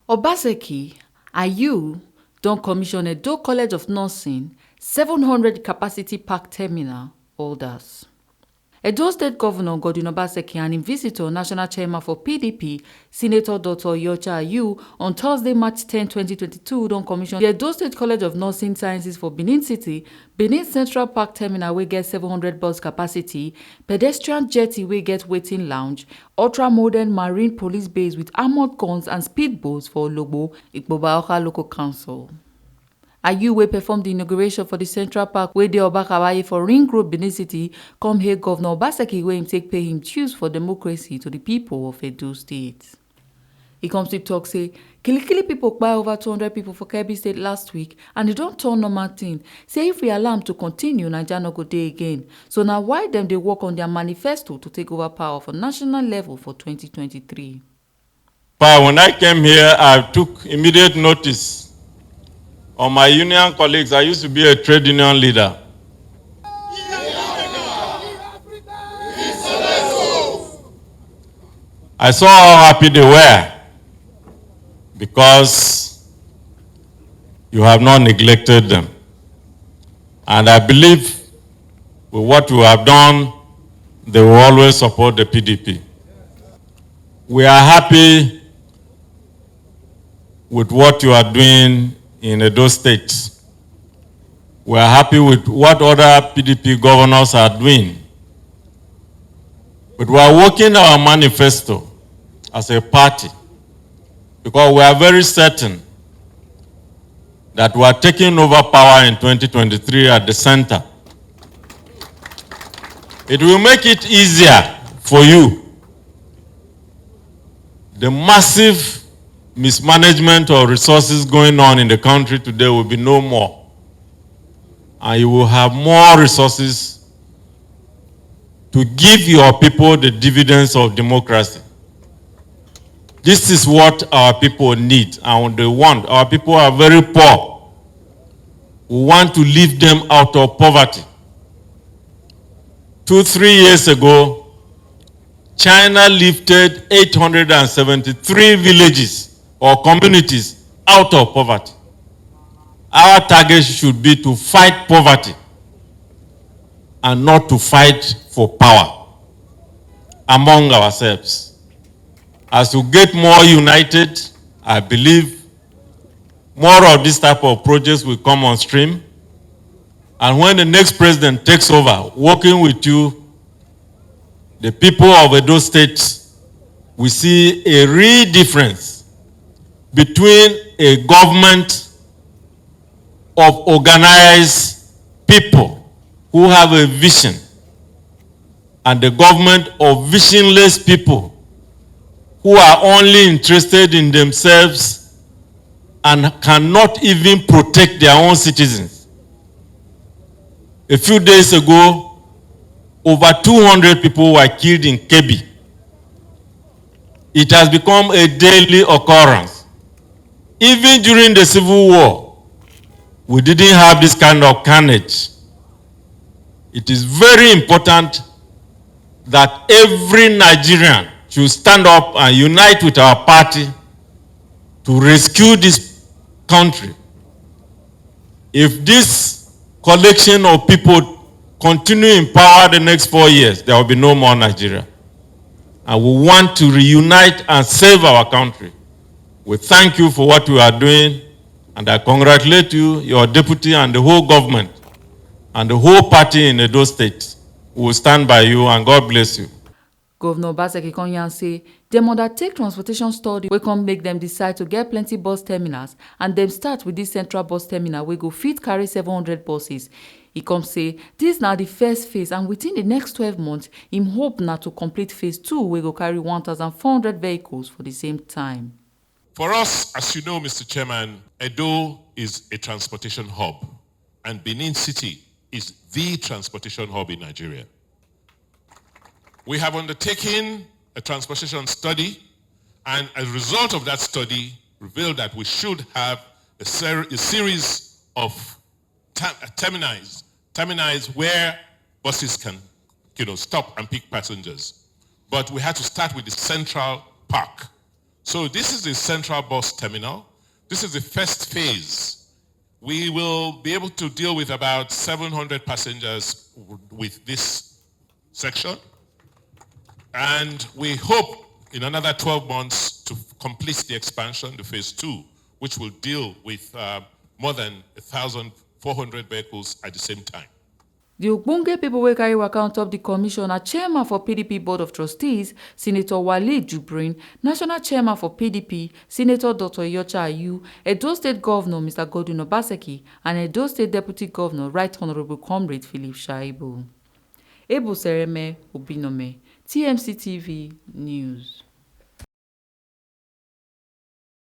Obaseki, IU don commission Edo College of Nursing 700 capacity park terminal, Odas. Edo State Governor Godwin Obaseki and im visitor, National Chairman for PDP, Senator Dr. Yocha Ayu, on Thursday, March 10, 2022, don commission the Edo State College of Nursing Sciences for Benin City, Benin Central Park Terminal wey get 700 bus capacity, pedestrian jetty wey get waiting lounge, ultra-modern marine police base with armoured guns and speedboats for Ologbo, Ikpoba Local Council. Ayu wey perform the inauguration for the Central Park wey dey Obakawaye for Ring Road, Benin City, come hail Governor Obaseki wey im take pay him dues for democracy to the people of Edo State. He come still talk say kilikili pipo kpai over 200 people for Kebbi State last week and e don turn normal thing. Say if we allow am to continue, Naija no go dey again. So na why dem dey work on their manifesto to take over power for national level for 2023. But when I came here, I took immediate notice on my union colleagues. I used to be a trade union leader. I saw how happy they were because you have not neglected them. And I believe with what you have done, they will always support the PDP. We are happy with what you are doing in Edo State. We are happy with what other PDP governors are doing. But we are working our manifesto as a party because we are very certain that we are taking over power in 2023 at the center. It will make it easier for you. The massive mismanagement of resources going on in the country today will be no more. And you will have more resources to give your people the dividends of democracy. This is what our people need and they want. Our people are very poor. We want to lift them out of poverty. 2-3 years ago, China lifted 873 villages or communities out of poverty. Our target should be to fight poverty and not to fight for power among ourselves. As we get more united, I believe more of this type of projects will come on stream. And when the next president takes over, working with you, the people of Edo State, we see a real difference between a government of organized people who have a vision and the government of visionless people who are only interested in themselves and cannot even protect their own citizens. A few days ago, over 200 people were killed in Kebbi. It has become a daily occurrence. Even during the Civil War, we didn't have this kind of carnage. It is very important that every Nigerian should stand up and unite with our party to rescue this country. If this collection of people continue in power the next 4 years, there will be no more Nigeria. And we want to reunite and save our country. We thank you for what you are doing, and I congratulate you, your deputy, and the whole government, and the whole party in Edo State. We will stand by you, and God bless you. Governor Obaseki come yarn say dem undertake transportation study wey come make dem decide to get plenty bus terminals, and dem start with this central bus terminal wey go fit carry 700 buses. He come say dis na the first phase, and within the next 12 months, im hope na to complete phase 2 wey go carry 1,400 vehicles for the same time. For us, as you know, Mr. Chairman, Edo is a transportation hub, and Benin City is the transportation hub in Nigeria. We have undertaken a transportation study, and as a result of that study, revealed that we should have a series of terminals where buses can, stop and pick passengers. But we had to start with the central park. So this is the central bus terminal. This is the first phase. We will be able to deal with about 700 passengers with this section. And we hope in another 12 months to complete the expansion, the phase 2, which will deal with more than 1,400 vehicles at the same time. The ogbonge pipo wey carry waka on top the commission na chairman for PDP Board of Trustees, Senator Wale Jibrin, National Chairman for PDP, Senator Dr. Iyorchia Ayu, Edo State Governor Mr. Godwin Obaseki, and Edo State Deputy Governor Right Honourable Comrade Philip Shaibu. Ebo Sereme Obinome, TMC TV News.